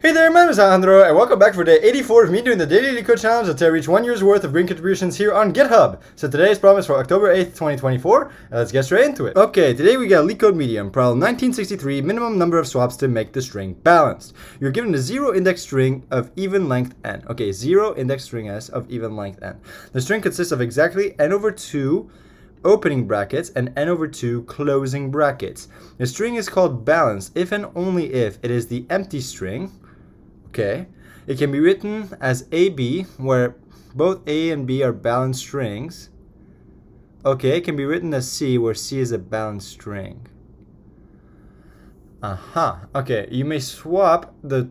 Hey there, my name is Alejandro, and welcome back for day 84 of me doing the Daily LeetCode challenge until I reach 1 year's worth of green contributions here on GitHub. So today's problem is for October 8th, 2024, and let's get straight into it. Okay, today we got LeetCode medium, problem 1963, minimum number of swaps to make the string balanced. You're given a zero index string of even length n. Okay, zero index string s of even length n. The string consists of exactly n over 2 opening brackets and n over 2 closing brackets. The string is called balanced if and only if it is the empty string. Okay, it can be written as AB, where both A and B are balanced strings. Okay, it can be written as C, where C is a balanced string. Okay, you may swap the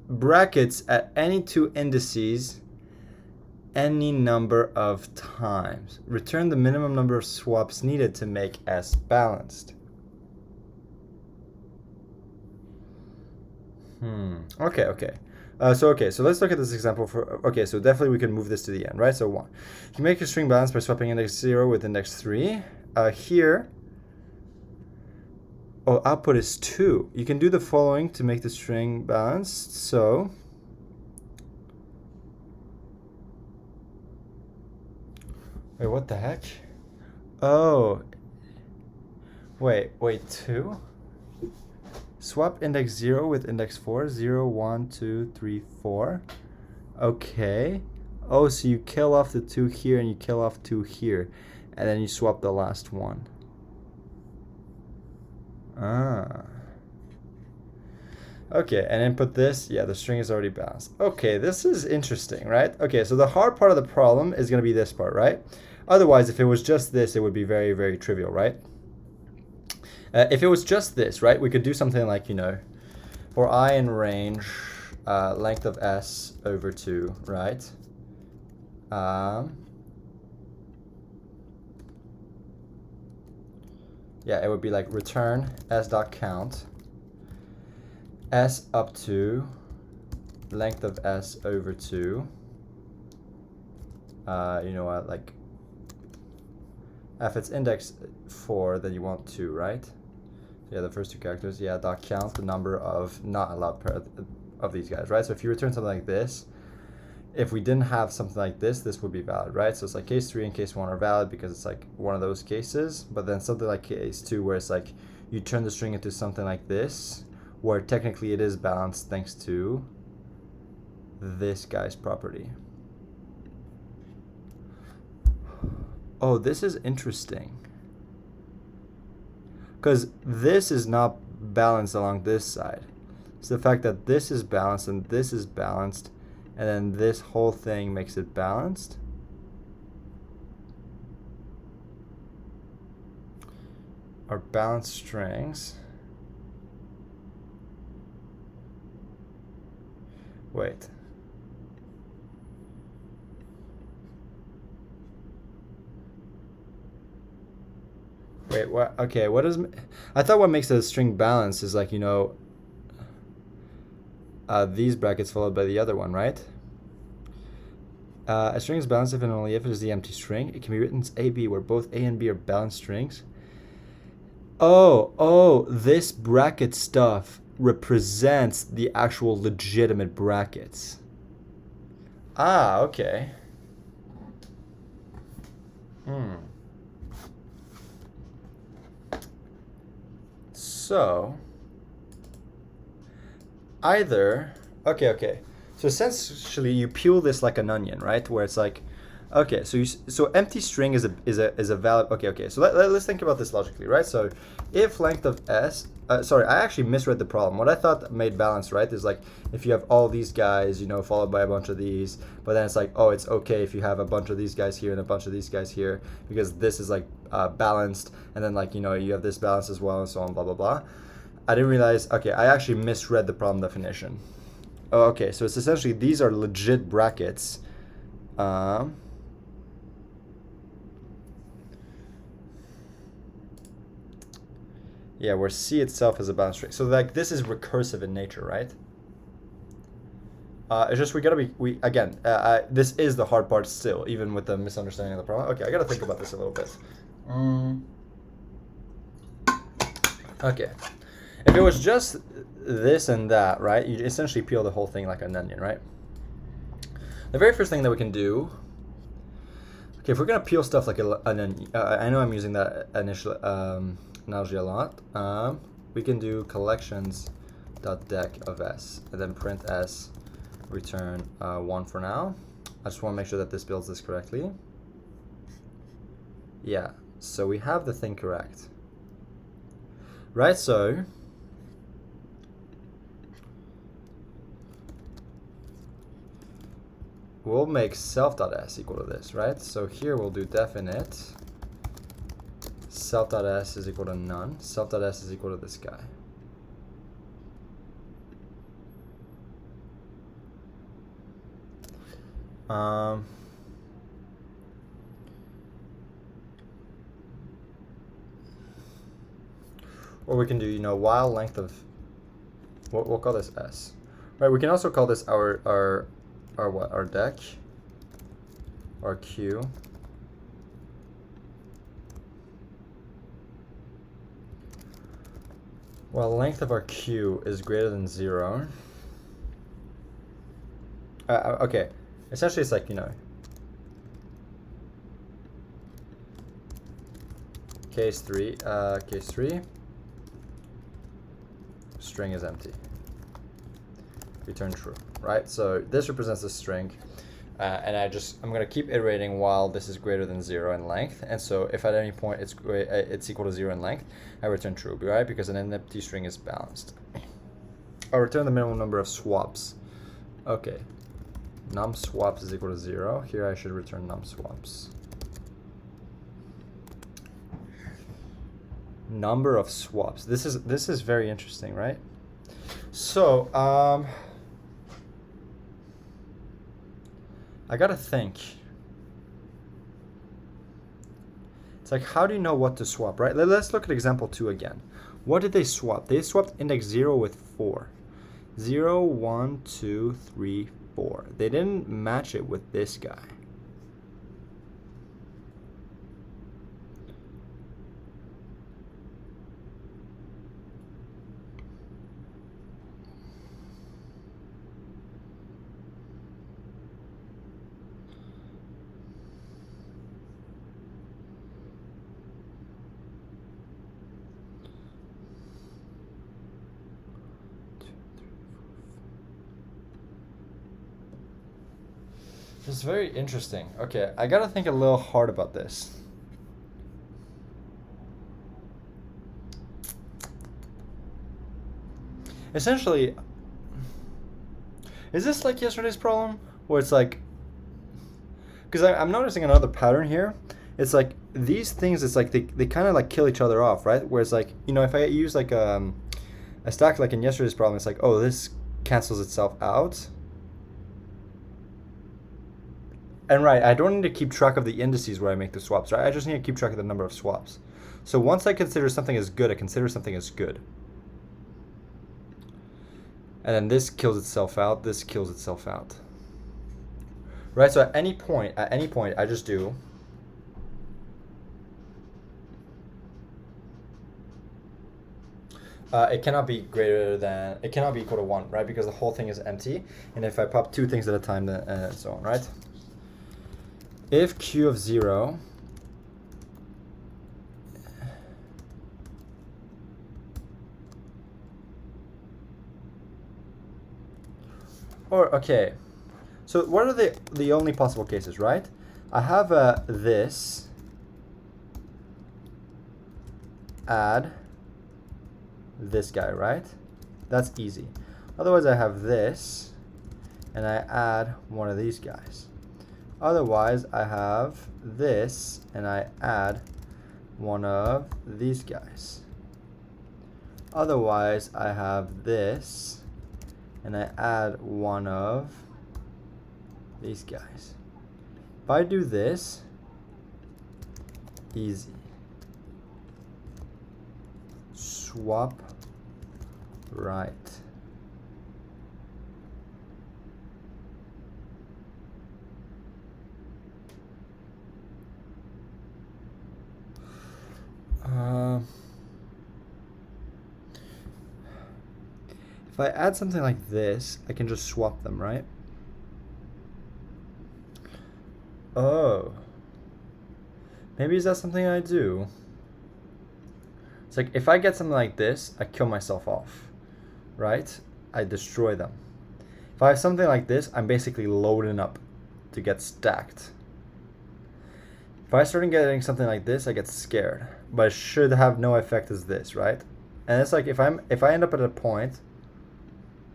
brackets at any two indices any number of times. Return the minimum number of swaps needed to make S balanced. Okay. So let's look at this example so definitely we can move this to the end, right? So 1. You can make a string balanced by swapping index 0 with index 3. Output is 2. You can do the following to make the string balanced. So wait, what the heck? Oh, wait, 2? Swap index 0 with index 4. 0, 1, 2, 3, 4. Okay. Oh, so you kill off the 2 here and you kill off 2 here. And then you swap the last one. Okay, and input this. Yeah, the string is already balanced. Okay, this is interesting, right? Okay, so the hard part of the problem is going to be this part, right? Otherwise, if it was just this, it would be very, very trivial, right? If it was just this, right, we could do something like, for I in range, length of S over 2, right? Yeah, it would be like return s.count, S up to length of S over 2. Like, if it's index 4, then you want 2, right? Yeah, the first two characters. Yeah, dot count the number of not allowed of these guys, right? So if you return something like this, if we didn't have something like this would be valid, right? So it's like case 3 and case 1 are valid because it's like one of those cases. But then something like case 2, where it's like you turn the string into something like this, where technically it is balanced thanks to this guy's property. Oh, this is interesting. Because this is not balanced along this side. It's the fact that this is balanced and this is balanced, and then this whole thing makes it balanced. Are balanced strings. Wait. Wait, what? Okay, what is... I thought what makes a string balanced is like, these brackets followed by the other one, right? A string is balanced if and only if it is the empty string. It can be written as AB, where both A and B are balanced strings. Oh, this bracket stuff represents the actual legitimate brackets. Okay. So, either, okay. So essentially, you peel this like an onion, right? Where it's like, okay, so empty string is a valid. Okay. So let's think about this logically, right? So if length of S, sorry, I actually misread the problem. What I thought made balance, right, is like if you have all these guys, followed by a bunch of these, but then it's like, oh, it's okay if you have a bunch of these guys here and a bunch of these guys here, because this is like balanced, and then like, you have this balance as well, and so on, blah, blah, blah. I didn't realize, okay, I actually misread the problem definition. Oh, okay, so it's essentially, these are legit brackets. Yeah, where C itself is a balanced string. So like this is recursive in nature, right? It's just this is the hard part still, even with the misunderstanding of the problem. Okay, I gotta think about this a little bit. Okay, if it was just this and that, right? You essentially peel the whole thing like an onion, right? The very first thing that we can do, okay, if we're gonna peel stuff like an onion, I know I'm using that initial analogy a lot. We can do collections.deck of s, and then print s, return 1 for now. I just want to make sure that this builds this correctly. Yeah, so we have the thing correct. Right, so we'll make self.s equal to this, right? So here we'll do definite self.s is equal to none. Self.s is equal to this guy. Or we can do, you know, while length of, we'll call this s. Right, we can also call this our what? Our deck, our queue. While length of our queue is greater than 0. Okay, essentially it's like, you know, case 3, string is empty. Return true, right? So this represents the string, and I'm going to keep iterating while this is greater than 0 in length. And so if at any point it's equal to 0 in length, I return true, right? Because an empty string is balanced. I'll return the minimum number of swaps. Okay, num swaps is equal to 0. Here I should return num swaps. Number of swaps. This is very interesting, right? So I gotta think. It's like, how do you know what to swap, right? Let's look at example 2 again. What did they swap? They swapped index 0 with 4. 0, 1, 2, 3, 4. They didn't match it with this guy. This is very interesting. Okay, I gotta think a little hard about this. Essentially, is this like yesterday's problem? Where it's like, because I'm noticing another pattern here. It's like these things, it's like they kind of like kill each other off, right? Where it's like, you know, if I use like a stack like in yesterday's problem, it's like, oh, this cancels itself out. And right, I don't need to keep track of the indices where I make the swaps, right? I just need to keep track of the number of swaps. So once I consider something as good, I consider something as good. And then this kills itself out, this kills itself out. Right, so at any point, I just do it cannot be equal to 1, right? Because the whole thing is empty. And if I pop 2 things at a time, then and so on, right? If q of 0 or okay, so what are the only possible cases, right? I have this add this guy, right? That's easy. Otherwise I have this and I add one of these guys. Otherwise, I have this, and I add one of these guys. Otherwise, I have this, and I add one of these guys. If I do this, easy. Swap right. If I add something like this, I can just swap them, right? Oh. Maybe is that something I do? It's like if I get something like this, I kill myself off, right? I destroy them. If I have something like this, I'm basically loading up to get stacked. If I start getting something like this, I get scared, but it should have no effect as this, right? And it's like if I end up at a point,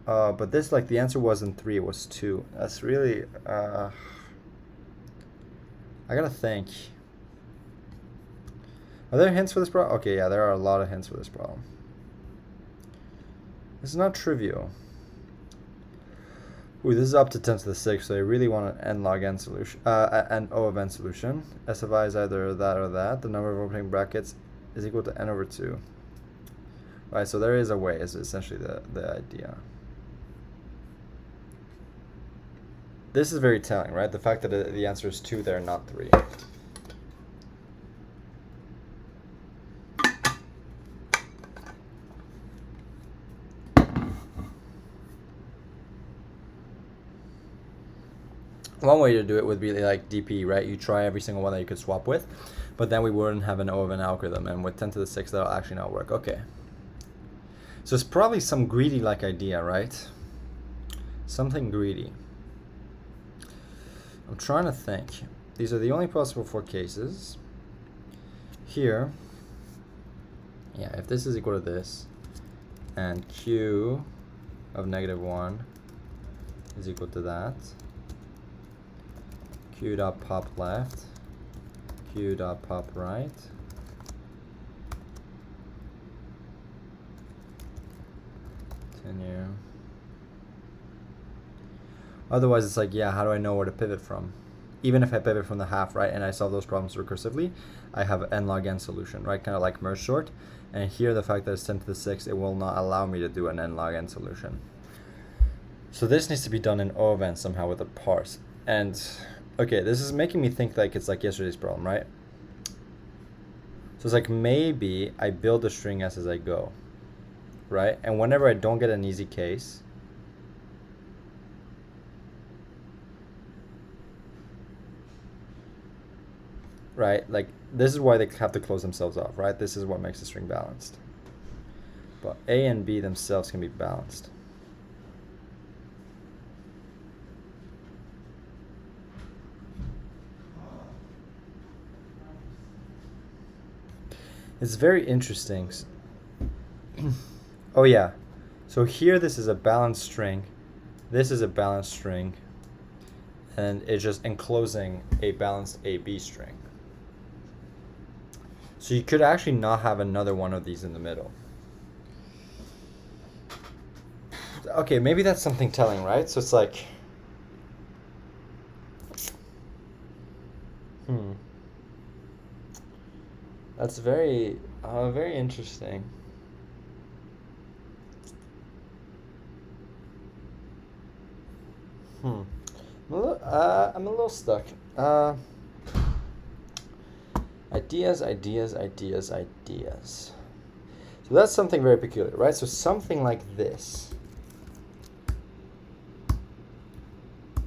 but this, like, the answer wasn't 3, it was 2. That's really I gotta think. Are there hints for this problem? Okay, yeah, there are a lot of hints for this problem. This is not trivial. Ooh, this is up to 10 to the 6, so I really want an n log n solution, an O of n solution. S of I is either that or that. The number of opening brackets is equal to n over 2. Right, so there is a way, is essentially the idea. This is very telling, right? The fact that the answer is 2 there, not 3. One way to do it would be like DP, right? You try every single one that you could swap with, but then we wouldn't have an O of n algorithm, and with 10 to the 6, that'll actually not work. Okay. So it's probably some greedy-like idea, right? Something greedy. I'm trying to think. These are the only possible 4 cases. Here, yeah, if this is equal to this, and Q of -1 is equal to that, Q dot pop left, Q dot pop right, continue. Otherwise, it's like, yeah, how do I know where to pivot from? Even if I pivot from the half, right, and I solve those problems recursively, I have an n log n solution, right, kind of like merge sort. And here, the fact that it's 10 to the 6, it will not allow me to do an n log n solution. So this needs to be done in O of n somehow with a parse. And okay, this is making me think like it's like yesterday's problem, right? So it's like maybe I build a string s as I go, right? And whenever I don't get an easy case, right? Like this is why they have to close themselves off, right? This is what makes the string balanced. But A and B themselves can be balanced. It's very interesting. Oh yeah, so here this is a balanced string, this is a balanced string, and it's just enclosing a balanced AB string. So you could actually not have another one of these in the middle. Okay, maybe that's something telling, right? So it's like, that's very, very interesting. I'm a little stuck. Ideas. So that's something very peculiar, right? So something like this.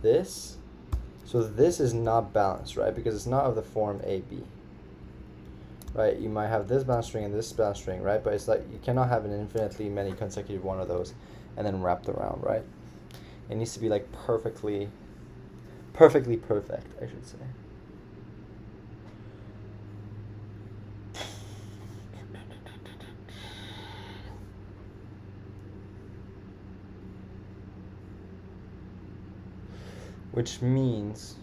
This. So this is not balanced, right? Because it's not of the form AB. Right, you might have this balanced string and this balanced string, right? But it's like you cannot have an infinitely many consecutive one of those and then wrapped around, right? It needs to be like perfectly perfect, I should say. Which means,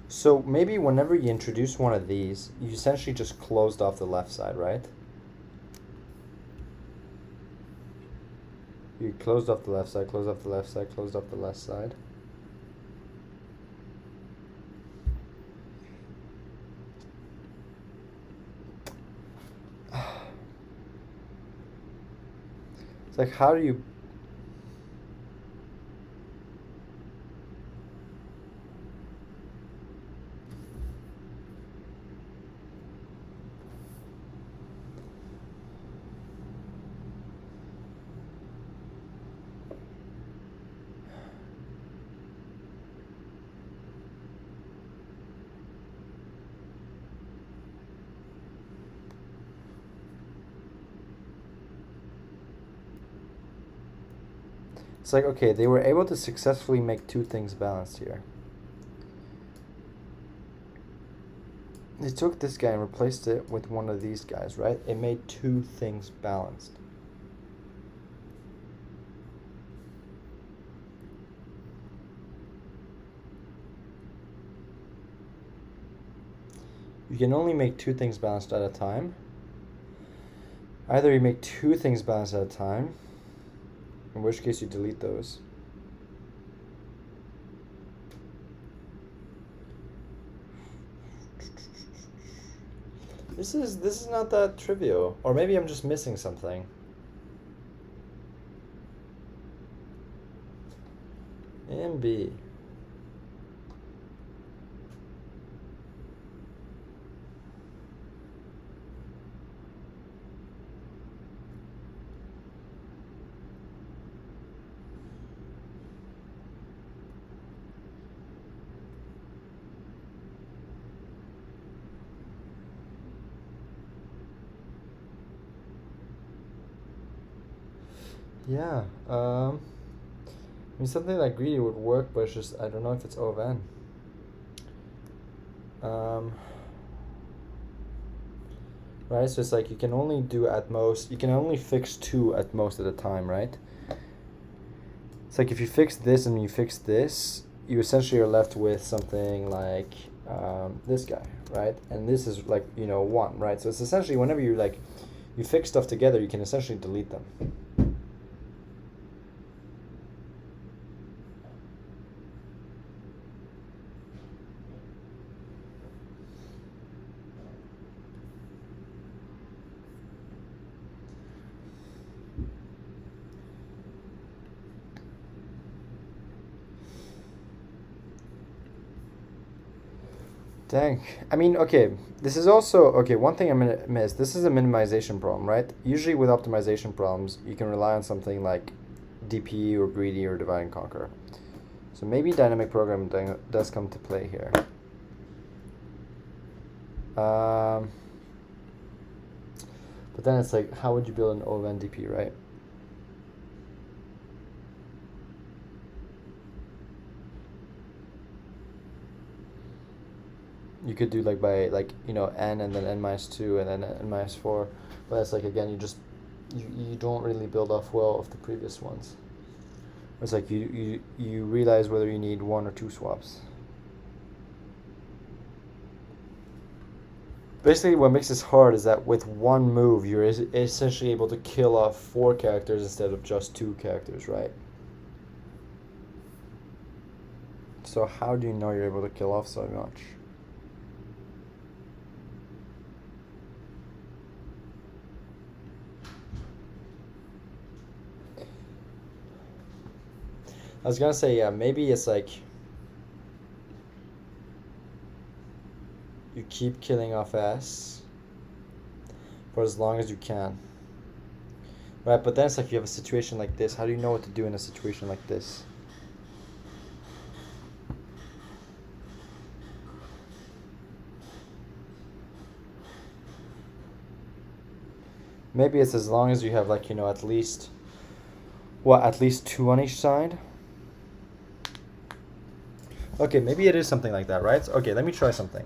so maybe whenever you introduce one of these, you essentially just closed off the left side, right? You closed off the left side, closed off the left side, closed off the left side. It's like, how do you... It's like, okay, they were able to successfully make two things balanced here. They took this guy and replaced it with one of these guys, right? It made two things balanced. You can only make two things balanced at a time. Either you make two things balanced at a time, in which case you delete those. This is not that trivial. Or maybe I'm just missing something. And B. Yeah, I mean, something like greedy would work, but it's just, I don't know if it's O of n. Right, so it's like you can only do at most, you can only fix two at most at a time, right? It's like if you fix this and you fix this, you essentially are left with something like this guy, right? And this is like, you know, 1, right? So it's essentially whenever you like, you fix stuff together, you can essentially delete them. Dang. I mean, okay, this is also, okay, one thing I'm going to miss. This is a minimization problem, right? Usually with optimization problems, you can rely on something like DP or greedy or divide and conquer. So maybe dynamic programming does come to play here. But then it's like, how would you build an O of n DP, right? You could do like by like, you know, n and then n minus 2 and then n minus 4. But it's like, again, you don't really build off well of the previous ones. It's like you realize whether you need 1 or 2 swaps. Basically, what makes this hard is that with one move, you're essentially able to kill off 4 characters instead of just 2 characters, right? So how do you know you're able to kill off so much? I was gonna say, yeah, maybe it's like you keep killing off S for as long as you can. Right, but then it's like you have a situation like this. How do you know what to do in a situation like this? Maybe it's as long as you have like, you know, at least 2 on each side. Okay, maybe it is something like that, right? Okay, let me try something.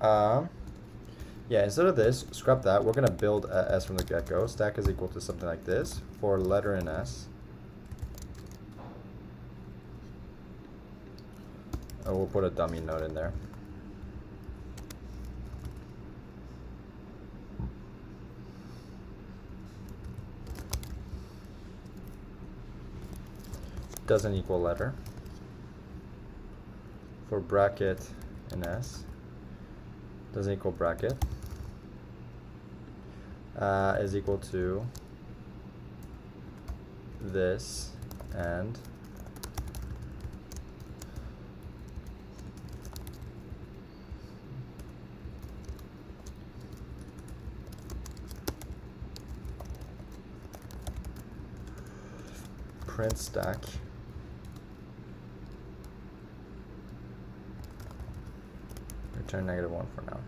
Yeah, instead of this, scrap that. We're gonna build a S from the get-go. Stack is equal to something like this for letter in S. And we'll put a dummy node in there. Doesn't equal letter. For bracket in S. Doesn't equal bracket. Is equal to this and print stack return -1 for now.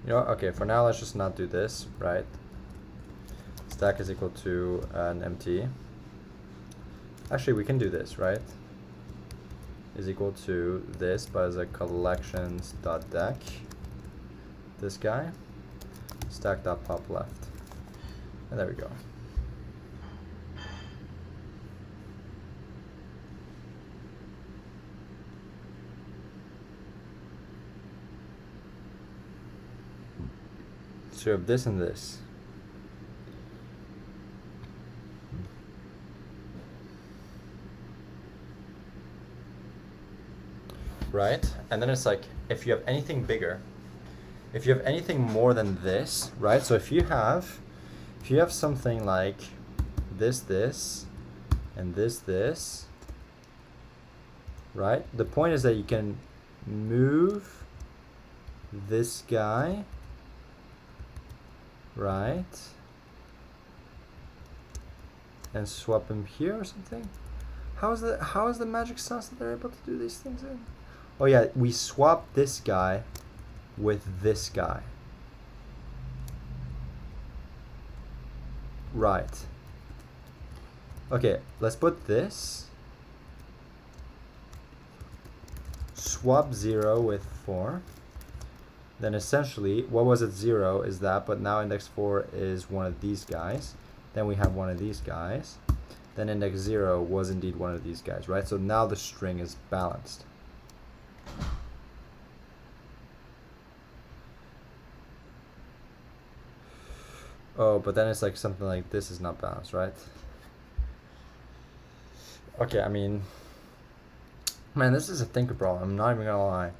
You know what? Okay, for now let's just not do this, right? stack is equal to an empty. Actually, we can do this, right? Is equal to this, but as a collections.deck. This guy. Stack.pop left. And there we go. So you have this and this. Right? And then it's like, if you have anything bigger, if you have anything more than this, right? So if you have something like this, and this, right? The point is that you can move this guy, right? And swap him here or something. How is the magic sauce that they're able to do these things in? Oh yeah, we swap this guy with this guy. Right. Okay, let's put this. Swap 0 with 4. Then essentially, what was at 0 is that, but now index 4 is one of these guys. Then we have one of these guys. Then index 0 was indeed one of these guys, right? So now the string is balanced. Oh, but then it's like something like this is not balanced, right? Okay, I mean, man, this is a thinker problem. I'm not even gonna lie.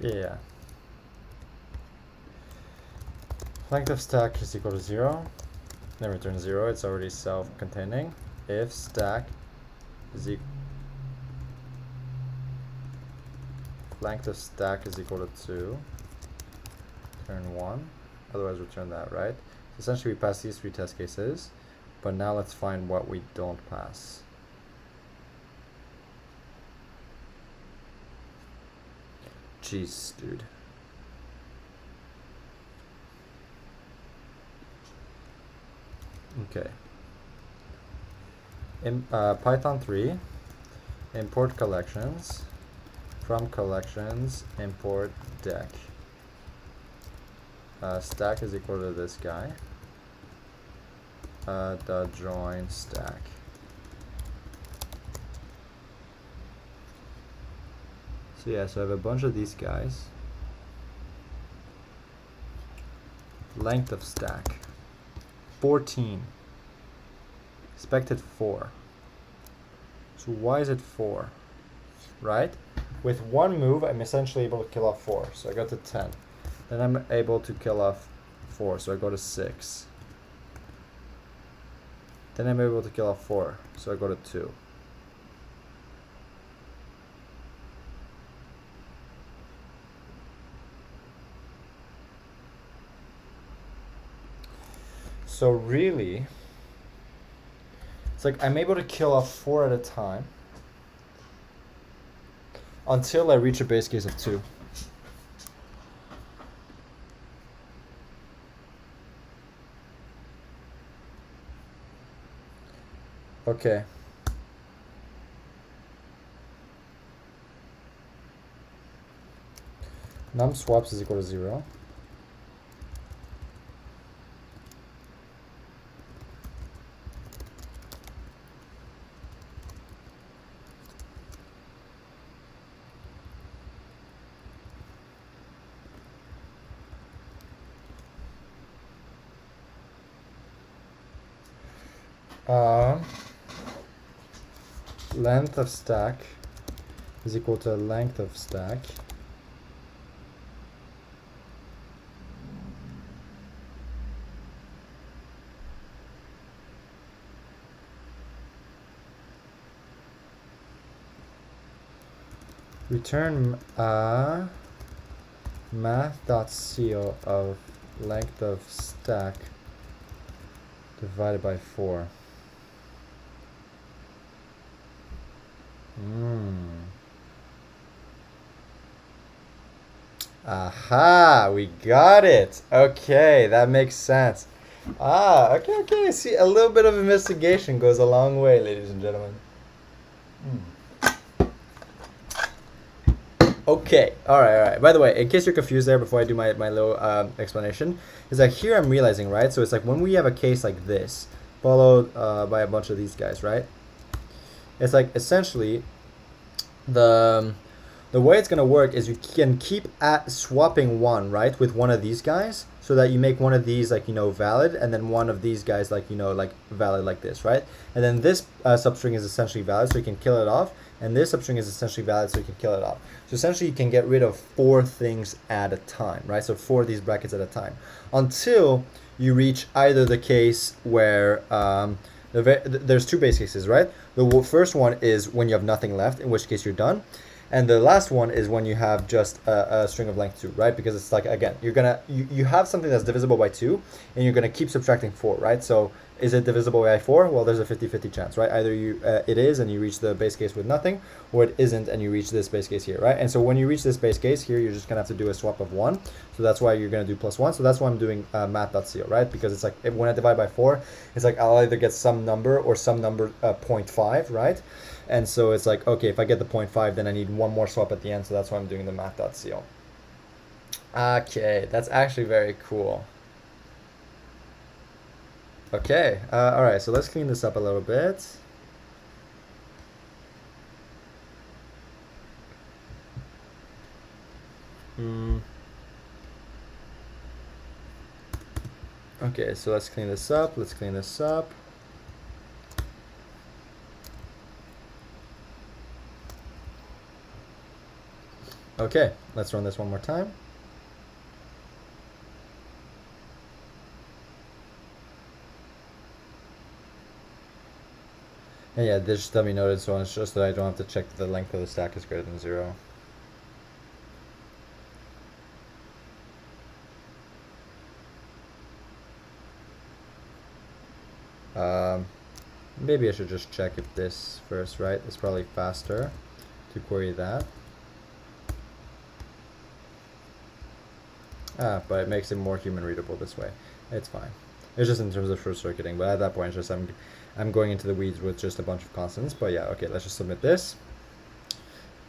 Yeah. Length of stack is equal to 0. Then return 0. It's already self-containing. If stack is equal, length of stack is equal to 2. Return 1. Otherwise, return that, right? So essentially, we pass these 3 test cases. But now let's find what we don't pass. Jeez, dude. Okay. In Python 3, import collections. From collections, import deck. Stack is equal to this guy. The join stack. So yeah, so I have a bunch of these guys. Length of stack 14. Expected 4. So why is it 4? Right? With one move, I'm essentially able to kill off 4. So I go to 10. Then I'm able to kill off 4. So I go to 6. Then I'm able to kill off 4. So I go to 2. So really, it's like I'm able to kill off 4 at a time until I reach a base case of 2. Okay. Num swaps is equal to 0. Length of stack is equal to length of stack return math.ceil of length of stack divided by 4. Aha, we got it. Okay, that makes sense. Okay. See, a little bit of investigation goes a long way, ladies and gentlemen. Okay, all right. By the way, in case you're confused there, before I do my little explanation, is that here I'm realizing, right? So it's like when we have a case like this, followed by a bunch of these guys, right? It's like essentially the way it's gonna work is you can keep swapping one, right, with one of these guys, so that you make one of these like, you know, valid, and then one of these guys like, you know, like valid like this, right? And then this substring is essentially valid, so you can kill it off, and this substring is essentially valid, so you can kill it off. So essentially you can get rid of 4 things at a time, right? So 4 of these brackets at a time, until you reach either the case where there's 2 base cases, right? The first one is when you have nothing left, in which case you're done. And the last one is when you have just a string of length 2, right? Because it's like, again, you have something that's divisible by 2, and you're gonna keep subtracting 4, right? So is it divisible by 4? Well, there's a 50-50 chance, right? Either it is and you reach the base case with nothing, or it isn't and you reach this base case here, right? And so when you reach this base case here, you're just gonna have to do a swap of 1. So that's why you're gonna do +1. So that's why I'm doing math.ceil, right? Because it's like when I divide by 4, it's like I'll either get some number or some number 0.5, right? And so it's like, okay, if I get the 0.5, then I need one more swap at the end. So that's why I'm doing the math.ceil. Okay, that's actually very cool. Okay, all right, so let's clean this up a little bit. Okay, so let's clean this up. Okay, let's run this one more time. And yeah, this just dummy noted, so it's just that I don't have to check the length of the stack is greater than 0. Maybe I should just check if this first, right? It's probably faster to query that. But it makes it more human readable this way. It's fine. It's just in terms of short circuiting, but at that point, it's just I'm going into the weeds with just a bunch of constants. But yeah, okay, let's just submit this.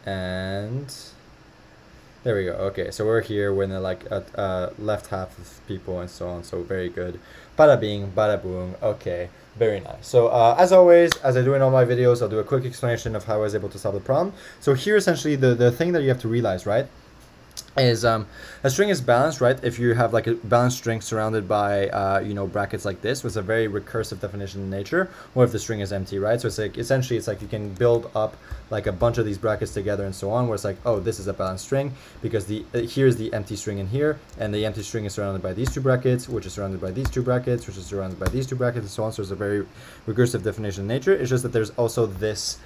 And there we go. Okay, so we're here. We're in the like left half of people and so on. So very good. Bada bing, bada boom. Okay, very nice. So as always, as I do in all my videos, I'll do a quick explanation of how I was able to solve the problem. So here, essentially, the thing that you have to realize, right, is a string is balanced, right, if you have like a balanced string surrounded by you know, brackets like this, with a very recursive definition in nature, or if the string is empty, right? So it's like essentially it's like you can build up like a bunch of these brackets together and so on, where it's like, oh, this is a balanced string because here's the empty string in here, and the empty string is surrounded by these 2 brackets, which is surrounded by these 2 brackets, which is surrounded by these 2 brackets, and so on. So it's a very recursive definition in nature. It's just that there's also this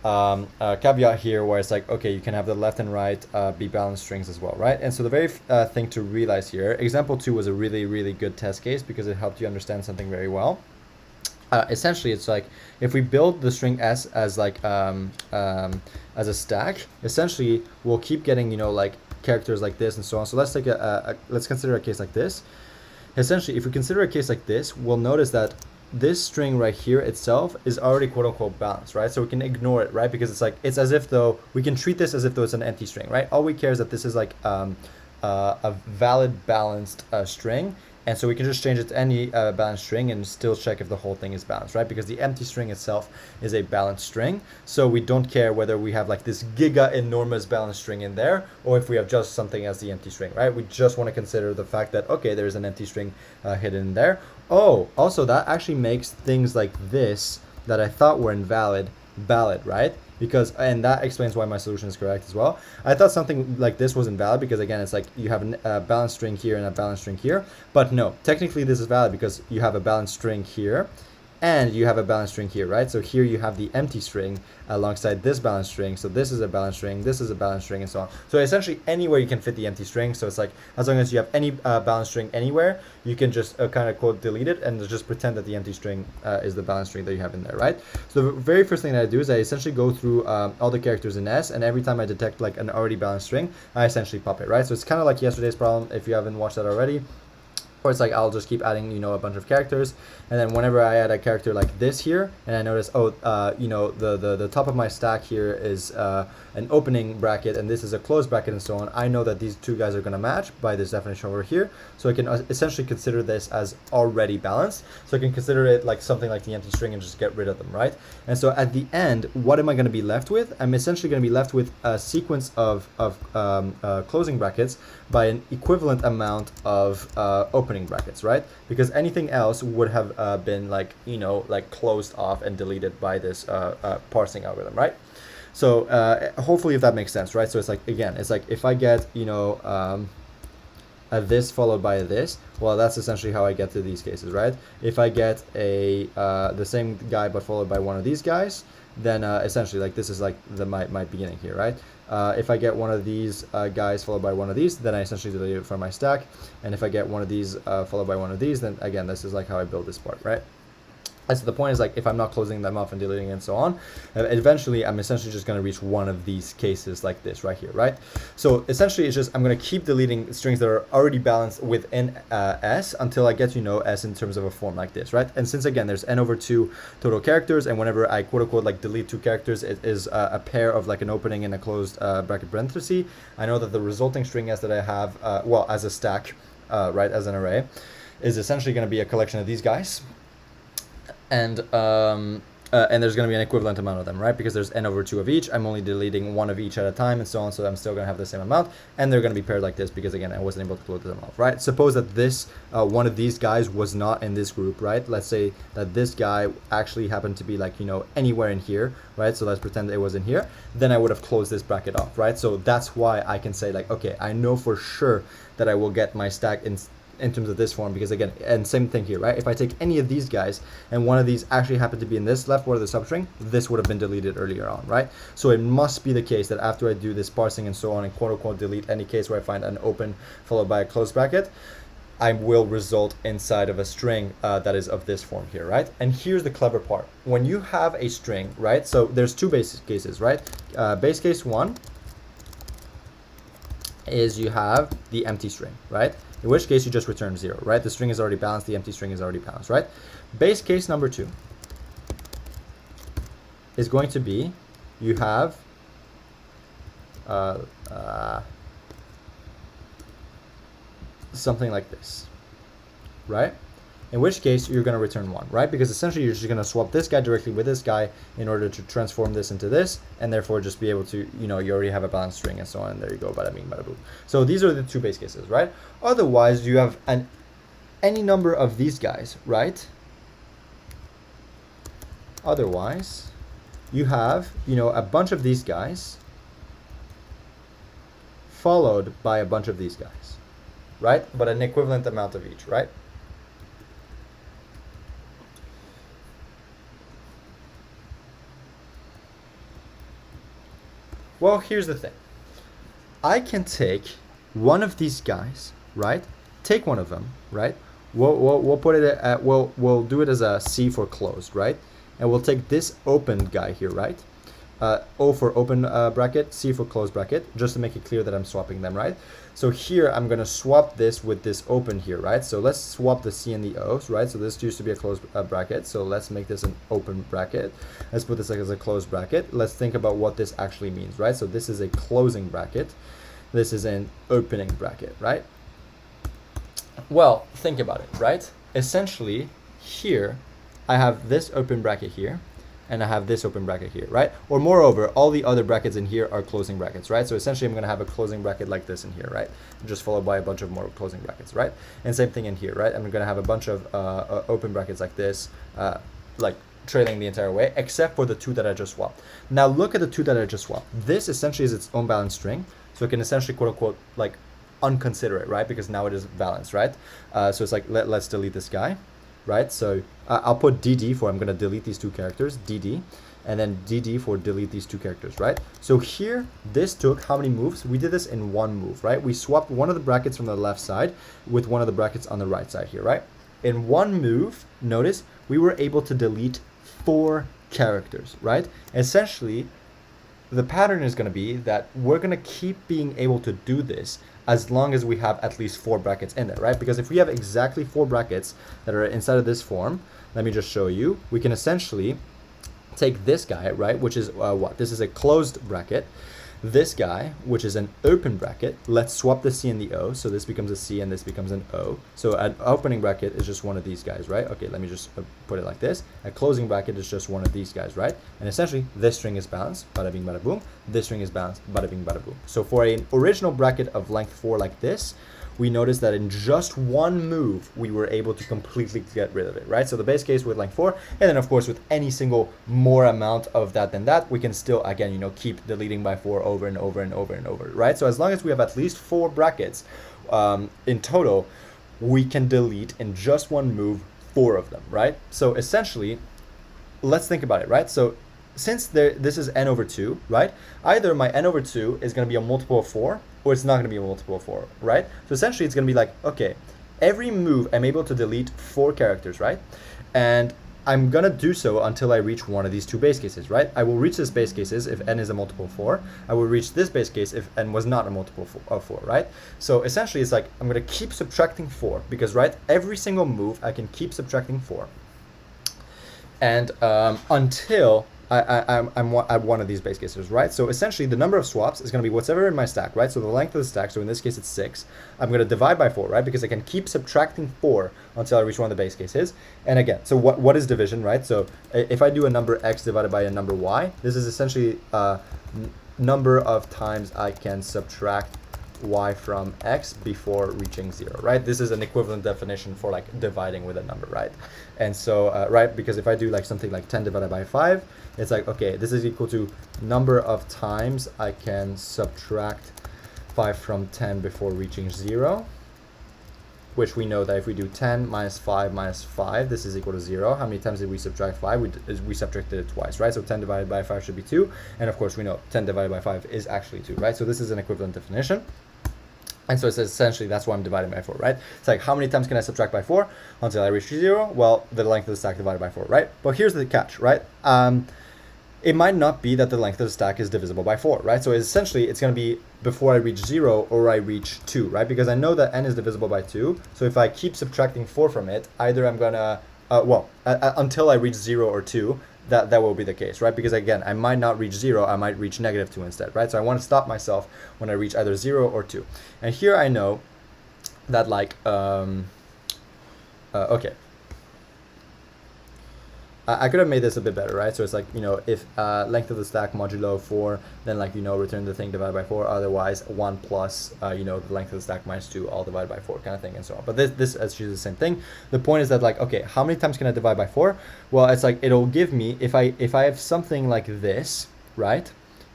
caveat here where it's like, okay, you can have the left and right be balanced strings as well, right? And so the very thing to realize here, example 2 was a really good test case because it helped you understand something very well. Essentially, it's like if we build the string s as like as a stack, essentially we'll keep getting, you know, like characters like this and so on. So let's take let's consider a case like this. Essentially, if we consider a case like this, we'll notice that this string right here itself is already quote unquote balanced, right? So we can ignore it, right? Because it's like, it's as if though, we can treat this as if though it's an empty string, right? All we care is that this is like a valid balanced string, And so we can just change it to any balanced string and still check if the whole thing is balanced, right? Because the empty string itself is a balanced string. So we don't care whether we have like this giga enormous balanced string in there, or if we have just something as the empty string, right? We just want to consider the fact that, okay, there's an empty string hidden in there. Oh, also that actually makes things like this that I thought were invalid, valid, right? Because, and that explains why my solution is correct as well. I thought something like this was invalid because, again, it's like you have a balanced string here and a balanced string here. But no, technically this is valid because you have a balanced string here and you have a balanced string here, right? So here you have the empty string alongside this balanced string. So this is a balanced string, this is a balanced string, and so on. So essentially anywhere you can fit the empty string. So it's like, as long as you have any balanced string anywhere, you can just kind of quote delete it and just pretend that the empty string is the balanced string that you have in there, right? So the very first thing that I do is I essentially go through all the characters in S, and every time I detect like an already balanced string, I essentially pop it, right? So it's kind of like yesterday's problem, if you haven't watched that already. Or it's like I'll just keep adding, you know, a bunch of characters, and then whenever I add a character like this here, and I notice, oh, you know, the top of my stack here is an opening bracket, and this is a closed bracket, and so on. I know that these two guys are going to match by this definition over here, so I can essentially consider this as already balanced. So I can consider it like something like the empty string and just get rid of them, right? And so at the end, what am I going to be left with? I'm essentially going to be left with a sequence of closing brackets by an equivalent amount of opening brackets, right? Because anything else would have been like, you know, like closed off and deleted by this parsing algorithm, right? So hopefully if that makes sense, right? So it's like, again, it's like if I get, you know, a this followed by a this, well, that's essentially how I get to these cases, right? If I get a the same guy but followed by one of these guys, then essentially like this is like my beginning here, right? If I get one of these guys followed by one of these, then I essentially delete it from my stack. And if I get one of these followed by one of these, then again, this is like how I build this part, right? And so the point is like, if I'm not closing them off and deleting and so on, eventually I'm essentially just going to reach one of these cases like this right here, right? So essentially it's just, I'm going to keep deleting strings that are already balanced within S until I get, you know, S in terms of a form like this, right? And since again, there's n/2 total characters, and whenever I quote unquote like delete 2 characters, it is a pair of like an opening and a closed bracket parenthesis. I know that the resulting string S that I have, well, as a stack, right, as an array, is essentially going to be a collection of these guys. And there's going to be an equivalent amount of them, right? Because there's n/2 of each. I'm only deleting one of each at a time and so on. So I'm still going to have the same amount. And they're going to be paired like this because, again, I wasn't able to close them off, right? Suppose that this, one of these guys was not in this group, right? Let's say that this guy actually happened to be like, you know, anywhere in here, right? So let's pretend it was in here. Then I would have closed this bracket off, right? So that's why I can say like, okay, I know for sure that I will get my stack in terms of this form, because again, and same thing here, right? If I take any of these guys and one of these actually happened to be in this left part of the substring, this would have been deleted earlier on, right? So it must be the case that after I do this parsing and so on and quote unquote delete any case where I find an open followed by a closed bracket, I will result inside of a string that is of this form here, right? And here's the clever part. When you have a string, right? So there's two base cases, right? Base case 1 is you have the empty string, right? In which case you just return 0, right? The string is already balanced, the empty string is already balanced, right? Base case number 2 is going to be, you have something like this, right? In which case you're going to return 1, right? Because essentially you're just going to swap this guy directly with this guy in order to transform this into this, and therefore just be able to, you know, you already have a balanced string and so on, and there you go, bada bing, bada boom. So these are the two base cases, right? Otherwise, you have any number of these guys, right? Otherwise, you have, you know, a bunch of these guys followed by a bunch of these guys, right? But an equivalent amount of each, right? Well, here's the thing. I can take one of these guys, right? Take one of them, right? We'll put it at, we'll do it as a C for closed, right? And we'll take this open guy here, right? O for open bracket, C for closed bracket, just to make it clear that I'm swapping them, right? So here I'm going to swap this with this open here, right? So let's swap the C and the O's, right? So this used to be a closed bracket. So let's make this an open bracket. Let's put this as a closed bracket. Let's think about what this actually means, right? So this is a closing bracket. This is an opening bracket, right? Well, think about it, right? Essentially, here, I have this open bracket here, and I have this open bracket here, right? Or moreover, all the other brackets in here are closing brackets, right? So essentially, I'm gonna have a closing bracket like this in here, right? Just followed by a bunch of more closing brackets, right? And same thing in here, right? I'm gonna have a bunch of open brackets like this, like trailing the entire way, except for the two that I just swapped. Now look at the two that I just swapped. This essentially is its own balanced string, so it can essentially quote unquote like unconsider it, right? Because now it is balanced, right? So it's like, let's delete this guy, right? So I'll put DD for I'm gonna delete these two characters, DD, and then DD for delete these two characters, right? So here, this took how many moves? We did this in one move, right? We swapped one of the brackets from the left side with one of the brackets on the right side here, right? In one move, notice, we were able to delete 4 characters, right? Essentially, the pattern is going to be that we're going to keep being able to do this as long as we have at least 4 brackets in there, right? Because if we have exactly 4 brackets that are inside of this form, let me just show you, we can essentially take this guy, right, which is what? This is a closed bracket. This guy, which is an open bracket, let's swap the C and the O. So this becomes a C and this becomes an O. So an opening bracket is just one of these guys, right? Okay, let me just put it like this. A closing bracket is just one of these guys, right? And essentially, this string is balanced, bada bing, bada boom. This string is balanced, bada bing, bada boom. So for an original bracket of length 4 like this, we noticed that in just one move, we were able to completely get rid of it, right? So the base case with length 4, and then of course with any single more amount of that than that, we can still, again, you know, keep deleting by 4 over and over and over and over, right? So as long as we have at least 4 brackets in total, we can delete in just one move 4 of them, right? So essentially, let's think about it, right? So since this is n over 2, right? Either my n over 2 is going to be a multiple of 4, or it's not going to be a multiple of 4, right? So essentially, it's going to be like, okay, every move I'm able to delete 4 characters, right? And I'm going to do so until I reach one of these 2 base cases, right? I will reach this base cases if n is a multiple of 4. I will reach this base case if n was not a multiple of 4, right? So essentially, it's like I'm going to keep subtracting 4 because, right, every single move I can keep subtracting 4. And until I'm at one of these base cases, right? So essentially, the number of swaps is going to be whatever in my stack, right? So the length of the stack, so in this case, it's 6. I'm going to divide by 4, right? Because I can keep subtracting 4 until I reach one of the base cases. And again, so what is division, right? So if I do a number x divided by a number y, this is essentially number of times I can subtract y from x before reaching 0, right? This is an equivalent definition for like dividing with a number, right? And so, right, because if I do like something like 10 divided by 5, it's like, okay, this is equal to number of times I can subtract 5 from 10 before reaching 0, which we know that if we do 10 minus 5 minus 5, this is equal to 0. How many times did we subtract 5? We subtracted it twice, right? So 10 divided by 5 should be 2. And of course, we know 10 divided by 5 is actually 2, right? So this is an equivalent definition. And so it says essentially that's why I'm dividing by 4, right? It's like, how many times can I subtract by 4 until I reach 0? Well, the length of the stack divided by 4, right? But here's the catch, right? It might not be that the length of the stack is divisible by 4, right? So essentially, it's going to be before I reach 0 or I reach 2, right? Because I know that n is divisible by 2. So if I keep subtracting 4 from it, either I'm going to, until I reach 0 or 2, that will be the case, right? Because again, I might not reach 0, I might reach -2 instead, right? So I want to stop myself when I reach either 0 or 2. And here I know that like, okay. I could have made this a bit better, right? So it's like, you know, if length of the stack modulo 4, then like, you know, return the thing divided by 4. Otherwise, 1 plus, you know, the length of the stack minus 2, all divided by 4 kind of thing and so on. But this actually is the same thing. The point is that like, okay, how many times can I divide by 4? Well, it's like, it'll give me, if I have something like this, right?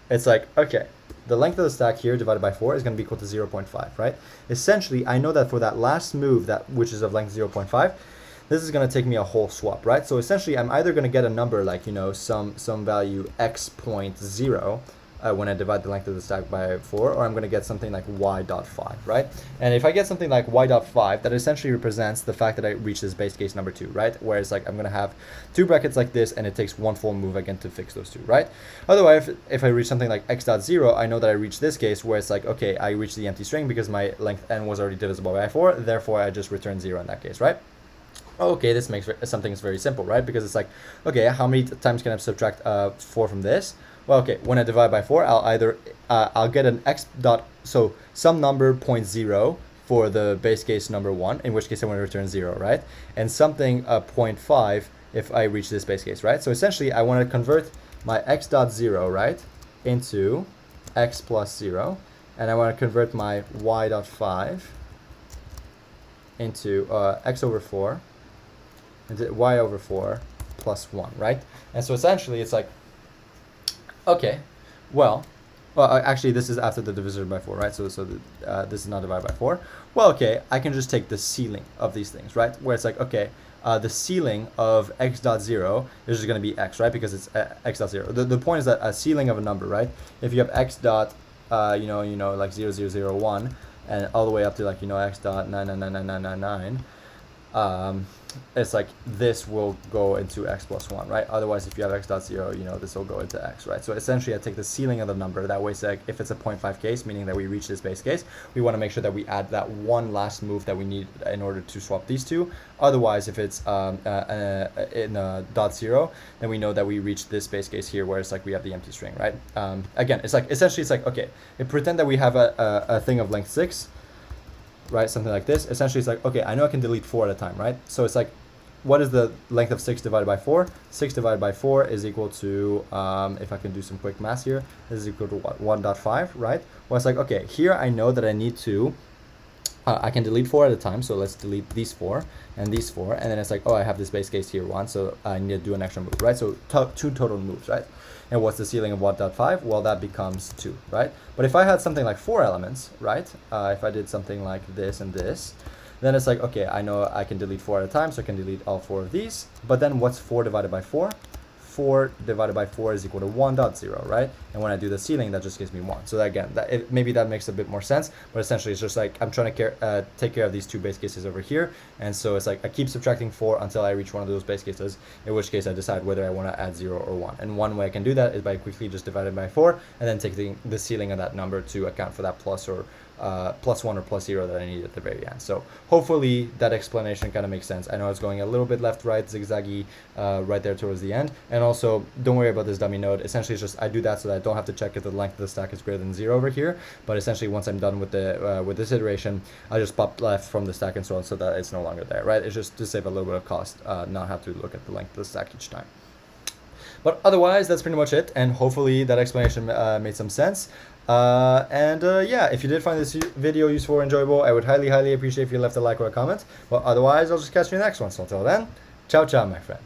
It's like, okay, the length of the stack here divided by 4 is going to be equal to 0.5, right? Essentially, I know that for that last move, which is of length 0.5, this is going to take me a whole swap, right? So essentially, I'm either going to get a number like, you know, some value x.0 when I divide the length of the stack by 4, or I'm going to get something like y.5, right? And if I get something like y.5, that essentially represents the fact that I reach this base case number 2, right? Whereas like I'm going to have 2 brackets like this, and it takes one full move again to fix those 2, right? Otherwise, if I reach something like x.0, I know that I reach this case where it's like, okay, I reach the empty string because my length n was already divisible by 4, therefore I just return 0 in that case, right? Okay, this makes something very simple, right? Because it's like, okay, how many times can I subtract 4 from this? Well, okay, when I divide by 4, I'll get an x dot, so some number 0.0 for the base case number 1, in which case I want to return 0, right? And something 0.5 if I reach this base case, right? So essentially I want to convert my x dot 0, right, into x plus 0, and I want to convert my y dot 5 into x over 4 into y over 4 plus 1, right? And so essentially it's like, okay, well, actually this is after the divisor by 4, right? So this is not divided by 4. Well, okay, I can just take the ceiling of these things, right? Where it's like, okay, the ceiling of x dot 0 is just going to be x, right? Because it's x dot 0. The point is that a ceiling of a number, right? If you have x dot, like 0,0,0,1, and all the way up to like, x dot 9999999, it's like this will go into x plus 1, right? Otherwise, if you have x dot 0, this will go into x, right? So essentially I take the ceiling of the number. That way, it's like if it's a 0.5 case, meaning that we reach this base case, we want to make sure that we add that one last move that we need in order to swap these two. Otherwise, if it's in dot 0, then we know that we reach this base case here, where it's like we have the empty string, right? Again, it's like essentially it's like, okay, pretend that we have a thing of length 6, right? Something like this. Essentially it's like, okay, I know I can delete 4 at a time, right? So it's like, what is the length of 6 divided by 4? 6 divided by 4 is equal to, if I can do some quick math here, this is equal to what? 1.5, right? Well, it's like, okay, here I know that I need to, I can delete 4 at a time, so let's delete these 4 and these 4, and then it's like, oh, I have this base case here 1, so I need to do an extra move, right? So 2 total moves, right? And what's the ceiling of 1.5? Well, that becomes 2, right? But if I had something like 4 elements, right? If I did something like this and this, then it's like, okay, I know I can delete 4 at a time, so I can delete all 4 of these. But then what's 4 divided by 4? 4 divided by 4 is equal to 1.0, right? And when I do the ceiling, that just gives me 1. So that, again, maybe that makes a bit more sense, but essentially it's just like I'm trying to take care of these 2 base cases over here. And so it's like I keep subtracting 4 until I reach one of those base cases, in which case I decide whether I want to add 0 or 1. And one way I can do that is by quickly just dividing by 4 and then taking the ceiling of that number to account for that plus or plus 1 or plus 0 that I need at the very end. So hopefully that explanation kind of makes sense. I know it's going a little bit left, right, zigzaggy right there towards the end. And also, don't worry about this dummy node. Essentially, it's just I do that so that I don't have to check if the length of the stack is greater than 0 over here. But essentially, once I'm done with the with this iteration, I just pop left from the stack and so on, so that it's no longer there, right? It's just to save a little bit of cost, not have to look at the length of the stack each time. But otherwise, that's pretty much it, and hopefully that explanation made some sense. Yeah, if you did find this video useful or enjoyable, I would highly appreciate if you left a like or a comment. But otherwise, I'll just catch you in the next one. So until then, ciao, ciao, my friend.